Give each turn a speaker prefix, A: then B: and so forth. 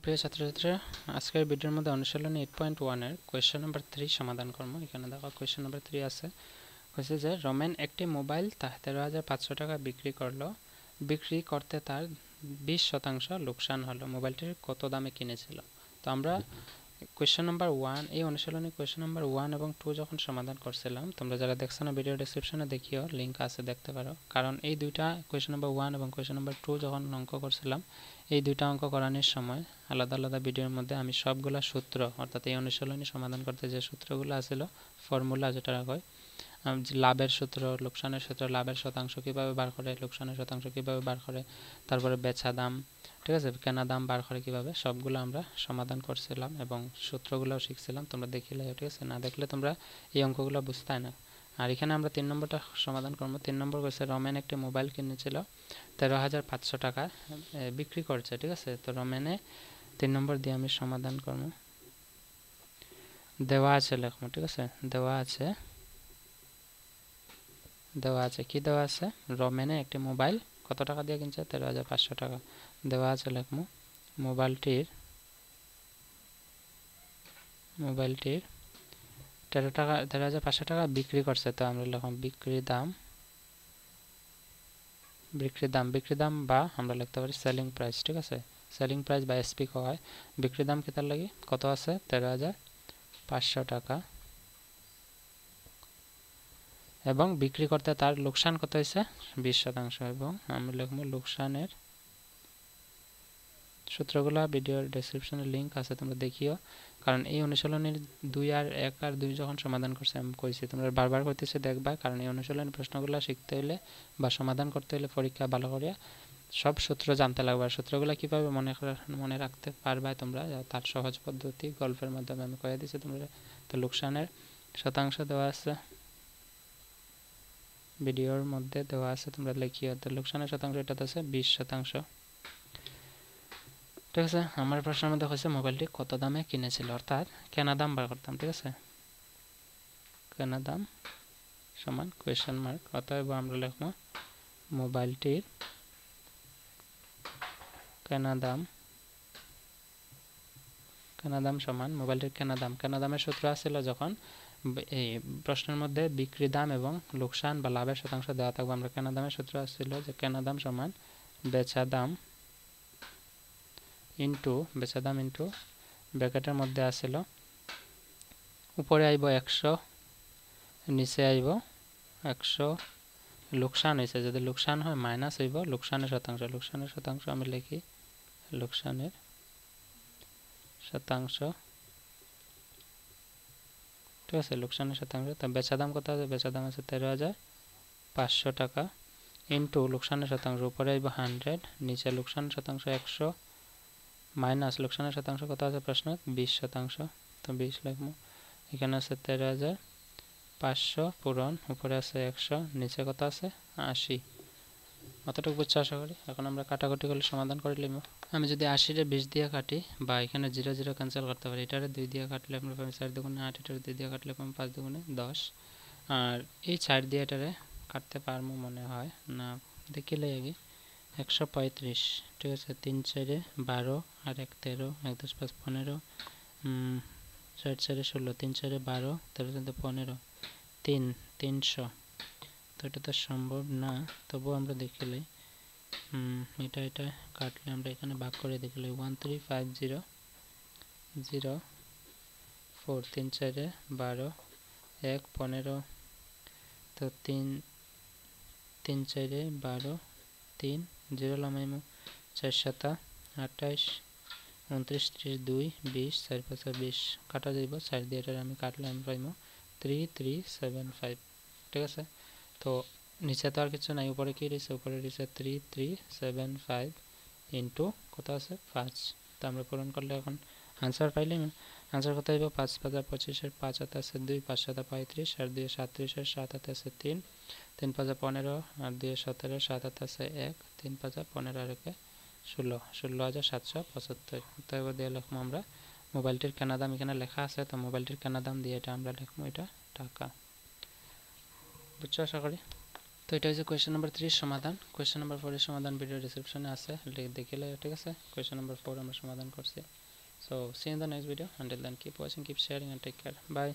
A: প্রিয় ছাত্রছাত্রীরা, আজকের ভিডিওর মধ্যে অনুশীলনী 8.1 এর কোয়েশ্চেন নাম্বার 3 সমাধান করব। এখানে দেখো কোয়েশ্চেন নাম্বার 3 আছে, হয়েছে যে রমেন একটি মোবাইল 13,500 টাকা বিক্রি করলো। বিক্রি করতে তার 20% লোকসান হলো। মোবাইলটির কত দামে কিনেছিল? তো আমরা কোয়েশ্চেন নাম্বার 1 এই অনুশীলনী কোয়েশ্চেন নাম্বার 1 এবং 2 যখন সমাধান করছিলাম, তোমরা যারা দেখছো না ভিডিও ডেসক্রিপশনে দেখিও, লিঙ্ক আছে, দেখতে পারো। কারণ এই দুইটা কোয়েশ্চেন নাম্বার 1 এবং কোয়েশ্চেন নাম্বার 2 যখন অঙ্ক করছিলাম, এই দুইটা অঙ্ক করানোর সময় আলাদা আলাদা ভিডিওর মধ্যে আমি সবগুলা সূত্র, অর্থাৎ এই অনুশীলনী সমাধান করতে যে সূত্রগুলো আছিল, ফর্মুলা যেটা হয়, লাভের সূত্র, লোকসানের সূত্র, লাভের শতাংশ কিভাবে বার করে, লোকসানের শতাংশ কিভাবে বার করে, তারপরে বেচা দাম, ঠিক আছে, কেনা দাম বার করে কিভাবে, সবগুলো আমরা সমাধান করছিলাম এবং সূত্রগুলোও শিখছিলাম। তোমরা দেখিলে, ঠিক আছে, না দেখলে তোমরা এই অঙ্কগুলো বুঝতে না। আর এখানে আমরা 3 নম্বরটা সমাধান করবো। 3 নম্বর কইছে রমেন একটি মোবাইল কিনেছিল 13,500 টাকা বিক্রি করছে, ঠিক আছে। তো রমেনে 3 নম্বর দিয়ে আমি সমাধান করবো। দেওয়া আছে লেখবো, ঠিক আছে, দেওয়া আছে কি দেওয়া আছে? রমেনে একটি মোবাইল কত টাকা দিয়ে কিনছে? 13,500 টাকা দেওয়া আছে। লেখবো মোবাইলটির 13,500 টাকা বিক্রি করছে। তো আমরা লিখলাম বিক্রি দাম বা আমরা লিখতে পারি সেলিং প্রাইস, ঠিক আছে। সেলিং প্রাইস বা এসপি হয়। বিক্রি দাম কেতার লাগি কত আছে? 13,500 টাকা। এবং বিক্রি করতে তার লোকসান কত হয়েছে? 20%। এবং আমি লিখব লোকসানের সূত্রগুলা ভিডিওর ডেসক্রিপশনে লিঙ্ক আছে, তোমরা দেখিও। কারণ এই অনুশীলনীর 2 আর 1 আর 2 যখন সমাধান করছে আমি কইছি তোমরা বারবার করতেছে দেখবা। কারণ এই অনুশীলনের প্রশ্নগুলো শিখতে হলে বা সমাধান করতে হলে পরীক্ষা ভালো করে সব সূত্র জানতে লাগবে। আর সূত্রগুলো কীভাবে মনে রাখতে পারবা তোমরা, তার সহজ পদ্ধতি গল্পের মাধ্যমে আমি কয়ে দিচ্ছি তোমরা। তো লোকসানের শতাংশ দেওয়া আছে, ভিডিওর মধ্যে দেওয়া আছে, তোমরা লিখিও। তো লোকসানের শতাংশ এটা আছে 20%, ঠিক আছে। আমার প্রশ্নের মধ্যে হয়েছে মোবাইলটি কত দামে কিনেছিল, অর্থাৎ কেনা দাম বার করতাম, ঠিক আছে। কেনা দাম সমান কোয়েশ্চেন মার্ক, অতএব আমরা লিখবো মোবাইলটির কেনা দাম সমান মোবাইলটির কেনা দামের সূত্র আছিল যখন এই প্রশ্নের মধ্যে বিক্রি দাম এবং লোকসান বা লাভের শতাংশ দেওয়া থাকবে। আমরা কেনা দামের সূত্র আসছিল যে কেনা দাম সমান বেচা দাম ইন্টু ব্র্যাকেটের মধ্যে আসছিল উপরে আইব 100, নিচে আইব 100। লোকসান হয়েছে, যদি লোকসান হয় মাইনাস হইব লোকসানের শতাংশ আমি লিখি লোকসানের শতাংশ, ঠিক আছে, লোকসানের শতাংশ। তা বেচা দাম কত আছে? বেচা দাম আছে 13,500 টাকা ইন্টু লোকসানের শতাংশ, উপরে আইব 100, নিচে লোকসানের শতাংশ 100 মাইনাস লোকসানের শতাংশ কত আছে প্রশ্ন? 20%। তো 20 লিখবো। এখানে আছে 13,500 পূরণ উপরে আছে 100, নিচে কত আছে? 80। অতটুকু বুঝছো আশা করি। এখন আমরা কাটাকুটি করলে সমাধান করে নিব। আমি যদি 80-রে 20 দিয়ে কাটি বা এখানে 0 0 ক্যান্সেল করতে পারি, এটারে 2 দিয়ে কাটলে আমরা পাবো 4 দুগুণে 8, এটারে 2 দিয়ে কাটলে পাবো 5 দুগুণে 10। আর এই 4 দিয়ে এটারে কাটতে পারবো মনে হয় না, দেখিলে আগে। 135, ঠিক আছে। 3 4 12 আর 1 13, 1 10 5 15, 4 4 16, 3 4 12, 13 15, 300। তো এটা তো সম্ভব না, তবুও আমরা দেখিলে এটা কাটলে আমরা এখানে ভাগ করে দেখিলে 135004, 3 4 12, 1 15, তো 3 4 12, 3 0 লামাইমু 4 7 28, 29 30 2 20, 4 5 20 কাটা যাইব। 4 দিয়ে এটা আমি কাটলে আমি পাইমু 3375, ঠিক আছে। তো নিচে তো আর কিছু নাই, উপরে কি রয়েছে? উপরে রয়েছে 3375 ইন্টু কত আছে? 5। তো আমরা পূরণ করলে এখন আনসার পাইলে আনসার কত হইব? 5 5 25, 5 হাতে আছে 2, 5 7 35, আর 2 37, 7 হাতে আছে 3, 3 5 15, আর 2 17, 7 হাতে আছে 1, 3 5 15 আর 1 16, 16,775। তো এবার দিয়ে লিখবো আমরা মোবাইলটির কেনা দাম, এখানে লেখা আছে, তো মোবাইলটির কেনা দাম দিয়ে এটা আমরা লিখবো এটা টাকা। বুঝছো আশা করি। তো এটা হচ্ছে কোয়েশ্চেন নাম্বার 3 এর সমাধান। কোয়েশ্চেন নাম্বার 4 এর সমাধান ভিডিও ডেসক্রিপশনে আছে, দেখিলে ঠিক আছে। কোয়েশ্চেন নাম্বার 4 আমরা সমাধান করছি। So see you in the next video. Until then, keep watching, keep sharing, and take care. Bye.